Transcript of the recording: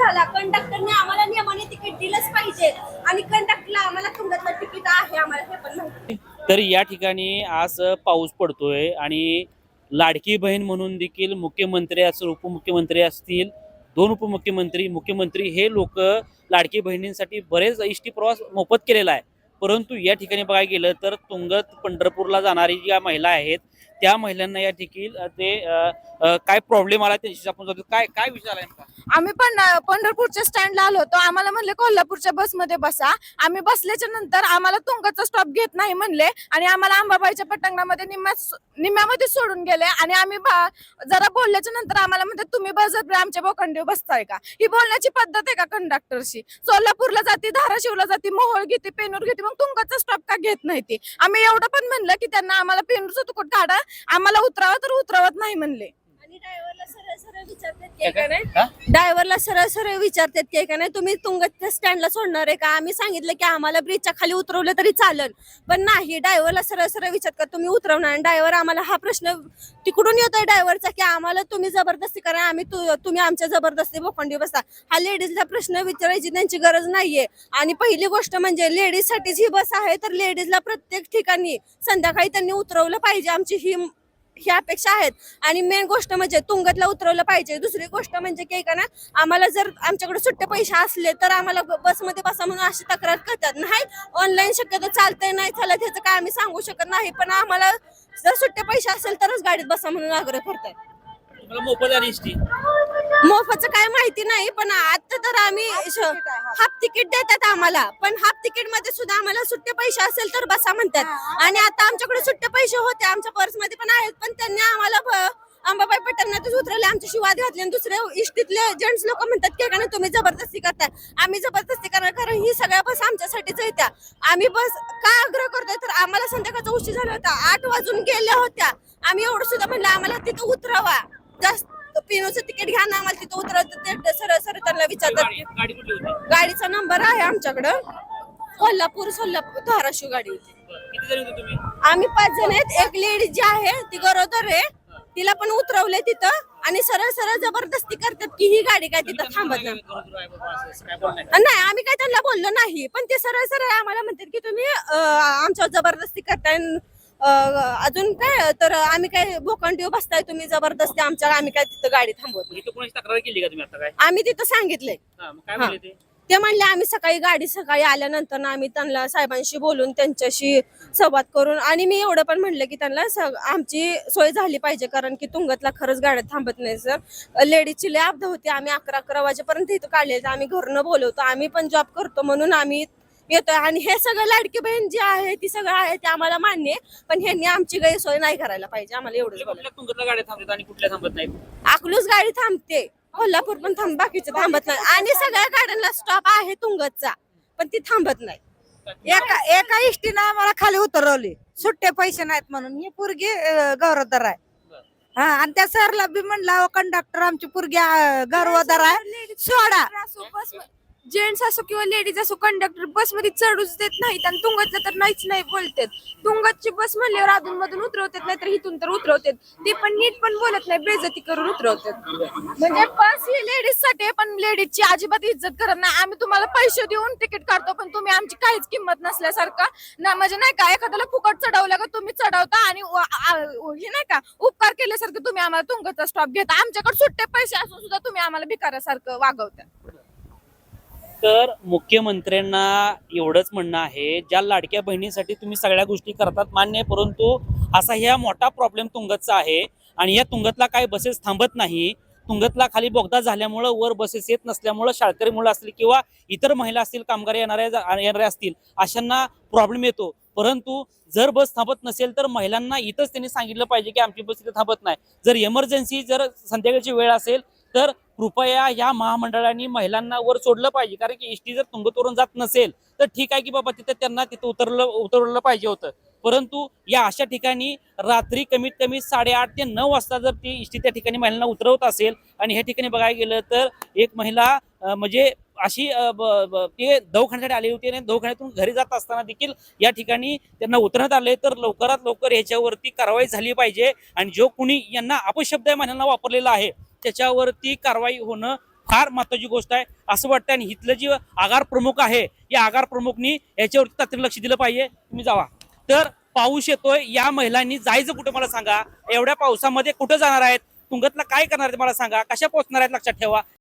झाला. कंडक्टरने आम्हाला नियमाने तिकीट दिलंच पाहिजे आणि कंडक्टरला आम्हाला तुंगतलं तिकीट आहे आम्हाला हे पण माहिती. तर या ठिकाणी आज पाऊस पडतोय आणि लाडकी बहीण म्हणून देखील मुख्यमंत्री असतील, उपमुख्यमंत्री असतील, दोन उपमुख्यमंत्री, मुख्यमंत्री हे लोक लाडकी बहिणींसाठी बरेच एसटी प्रवास मोफत केलेला आहे. परंतु या ठिकाणी बघायला गेलं तर तुंगत पंढरपूरला जाणारी ज्या महिला आहेत त्या महिलांना या ठिकाणी काय प्रॉब्लेम आला त्याच्याशी आपण जातो. काय काय विचार आहे नेमका? आम्ही पण पंढरपूरच्या स्टँडला आलो होतो. आम्हाला म्हणले कोल्हापूरच्या बसमध्ये बसा. आम्ही बसल्याच्या नंतर आम्हाला तुंगाचा स्टॉप घेत नाही म्हणले आणि आम्हाला अंबाबाईच्या पटांगणामध्ये निम्म्यामध्ये सोडून गेले आणि आम्ही जरा बोलल्याच्या नंतर आम्हाला म्हणतात तुम्ही बसत आमच्या बोकंडीवर बसताय का. ही बोलण्याची पद्धत आहे का कंडक्टरशी? सोलापूरला जाते, धाराशिवला जाते, मोहोळ घेते, पेनूर घेते, मग तुंगाचा स्टॉप का घेत नाही ती? आम्ही एवढं पण म्हणलं की त्यांना आम्हाला पेनूरचं तिकीट काढा, आम्हाला उतरावं तर उतरवत नाही म्हणले. आणि ड्रायव्हरला सरळ सरळ विचारतात की का नाही, ड्रायव्हरला सरळ सरळ विचारतात की का नाही तुम्ही तुंगत स्टँडला सोडणार आहे का. आम्ही सांगितलं की आम्हाला ब्रिजच्या खाली उतरवलं तरी चालेल, पण नाही. ड्रायव्हरला सरळ सरळ विचारतात तुम्ही उतरवणार. आणि ड्रायव्हर आम्हाला हा प्रश्न तिकडून येतोय ड्रायव्हरचा की आम्हाला तुम्ही जबरदस्ती करा, आम्ही तुम्ही आमच्या जबरदस्ती बोखंडी बसा. हा लेडीजला प्रश्न विचारायची त्यांची गरज नाहीये. आणि पहिली गोष्ट म्हणजे लेडीज साठीच ही बस आहे, तर लेडीजला प्रत्येक ठिकाणी संध्याकाळी त्यांनी उतरवलं पाहिजे, आमची ही अपेक्षा आहेत. आणि मेन गोष्ट म्हणजे तुंगतला उतरवलं पाहिजे. दुसरी गोष्ट म्हणजे की का ना आम्हाला जर आमच्याकडे सुट्टे पैसे असले तर आम्हाला बसमध्ये बसा म्हणून अशी तक्रार करतात. नाही ऑनलाईन शक्यतो चालतंय, नाही चालत ह्याचं काय आम्ही सांगू शकत नाही, पण आम्हाला जर सुट्टे पैसे असेल तरच गाडीत बसा म्हणून आग्रह करतात. मोफत आणि एसटी मोफतचं काय माहिती नाही, पण आता तर आम्ही हाफ तिकीट देतात आम्हाला, पण हाफ तिकीट मध्ये सुद्धा आम्हाला सुट्टे पैसे असेल तर बसा म्हणतात. आणि आता आमच्याकडे सुट्टे पैसे होते आमच्या पर्स मध्ये पण आहेत, पण त्यांनी आम्हाला अंबाबाई पटांगणातच उतरवले, आमच्याशी वाद घातले. आणि दुसरे इष्टीतले जेंट्स लोक म्हणतात की का तुम्ही जबरदस्ती करताय. आम्ही जबरदस्ती करणार कारण ही सगळ्या बस आमच्यासाठीच येत्या. आम्ही बस का आग्रह करतोय तर आम्हाला संध्याकाळचा उशीर झाला होता, 8 वाजून गेल्या होत्या. आम्ही एवढं सुद्धा म्हणलं आम्हाला तिथं उतरवा, जास्त पिनोचं तिकीट घ्या ना, आम्हाला तिथं उतरवतं. ते सरळ सरळ त्यांना विचारतात. गाडीचा नंबर आहे आमच्याकडं, कोल्हापूर सोलापूर धाराशिव गाडी होती. किती जण होते तुम्ही? आम्ही 5 जण आहेत. एक लेडीज जी आहे ती गरोदर आहे, तिला पण उतरवले तिथं. आणि सरळ सरळ जबरदस्ती करतात की ही गाडी काय तिथं थांबत नाही. नाही आम्ही काय त्यांना बोललो नाही, पण ते सरळ सरळ आम्हाला म्हणतात की तुम्ही आमच्यावर जबरदस्ती करताय. अजून काय तर आम्ही काय भोकंडीवर बसताय तुम्ही जबरदस्ती आमच्या, आम्ही काय तिथं गाडी थांबवत नाही. तक्रार केली का तुम्ही आता? काय आम्ही तिथं सांगितलंय. काय बोलले ते? ते म्हणले आम्ही सकाळी आल्यानंतर ना आम्ही त्यांना साहेबांशी बोलून त्यांच्याशी संवाद करून. आणि मी एवढं पण म्हणलं की त्यांना आमची सोय झाली पाहिजे, कारण की तुंगतला खरंच गाड्या थांबत नाही सर. लेडीजची लय अपघात होती. आम्ही 11 वाजेपर्यंत इथं काढले, आम्ही घरनं बोलवतो, आम्ही पण जॉब करतो म्हणून आम्ही येतोय. आणि हे सगळं लाडकी बहीण जी आहे ती सगळं आहे ते आम्हाला मान्य आहे, पण ह्यांनी आमची गैरसोय नाही करायला पाहिजे. आम्हाला एवढंच बोलायचं. तुंगतला गाड्या थांबतात आणि कुठल्या थांबत नाहीत? अकलूज गाडी थांबते, कोल्हापूर पण बाकीचे थांबत नाही. आणि सगळ्या गाड्यांना स्टॉप आहे तुंगतचा, पण ती थांबत नाही. एका इष्टीनं आम्हाला खाली उतरवली, सुट्टे पैसे नाहीत म्हणून. ही पोरगी गौरवदार आहे. हा, आणि त्या सरला बी म्हणला कंडक्टर आमची पोरगी गौरवदार आहे, सोडा. जेंट्स असो किंवा लेडीज असो, कंडक्टर बसमध्ये चढूच देत नाहीत आणि तुंगतला तर नाहीच नाही बोलतात. तुंगतची बस म्हणल्यावर अधून मधून उतरवतात, नाहीतर इथून तर उतरवतात. ते पण नीट पण बोलत नाही, बेइज्जती करून उतरवतात. म्हणजे बस ही लेडीज साठी, पण लेडीजची अजिबात इज्जत करत नाही. आम्ही तुम्हाला पैसे देऊन तिकीट काढतो, पण तुम्ही आमची काहीच किंमत नसल्यासारखं ना, म्हणजे नाही का एखाद्याला फुकट चढवलं का तुम्ही चढवता आणि हे नाही का उपकार केल्यासारखं तुम्ही आम्हाला तुंगतचा स्टॉप घेता. आमच्याकडे सुट्टे पैसे असून सुद्धा तुम्ही आम्हाला भिकाऱ्यासारखं वागवता. तर मुख्यमंत्र्यांना एवढंच म्हणणं आहे, ज्या लाडक्या बहिणीसाठी तुम्ही सगळ्या गोष्टी करतात मान्य आहे, परंतु असा ह्या मोठा प्रॉब्लेम तुंगतचा आहे. आणि या तुंगतला काय बसेस थांबत नाही. तुंगतला खाली बोगदा झाल्यामुळं वर बसेस येत नसल्यामुळं शाळकरी मुलं असतील किंवा इतर महिला असतील, कामगार येणाऱ्या असतील, अशांना प्रॉब्लेम येतो. परंतु जर बस थांबत नसेल तर महिलांना इथंच त्यांनी सांगितलं पाहिजे की आमची बस इथे थांबत नाही. जर इमर्जन्सी जर संध्याकाळची वेळ असेल तर कृपया या महामंडळाने महिलांना वर सोडलं पाहिजे. कारण की एसटी जर तुंगतवरून जात नसेल तर ठीक आहे की बाबा त्यांना तिथं उतरवलं पाहिजे होतं. परंतु या अशा ठिकाणी रात्री कमीत कमी 8:30 ते 9 वाजता जर ती एसटी त्या ठिकाणी महिलांना उतरवत असेल, आणि ह्या ठिकाणी बघायला गेलं तर एक महिला म्हणजे अशी ते दवाखान्यासाठी आली होती आणि दवाखान्यातून घरी जात असताना देखील या ठिकाणी त्यांना उतरण्यात आले. तर लवकरात लवकर ह्याच्यावरती कारवाई झाली पाहिजे आणि जो कुणी यांना अपशब्द महिलांना वापरलेला आहे त्याच्यावरती कारवाई होणं फार महत्वाची गोष्ट आहे असं वाटतं. आणि इथलं जे आगार प्रमुख आहे या आगार प्रमुखनी याच्यावरती तातडीने लक्ष दिलं पाहिजे. तुम्ही जावा. तर पाऊस येतोय, या महिलांनी जायचं कुठे मला सांगा. एवढ्या पावसामध्ये कुठं जाणार आहेत, तुंगतला काय करणार आहेत मला सांगा, कशा पोहोचणार आहेत लक्षात ठेवा.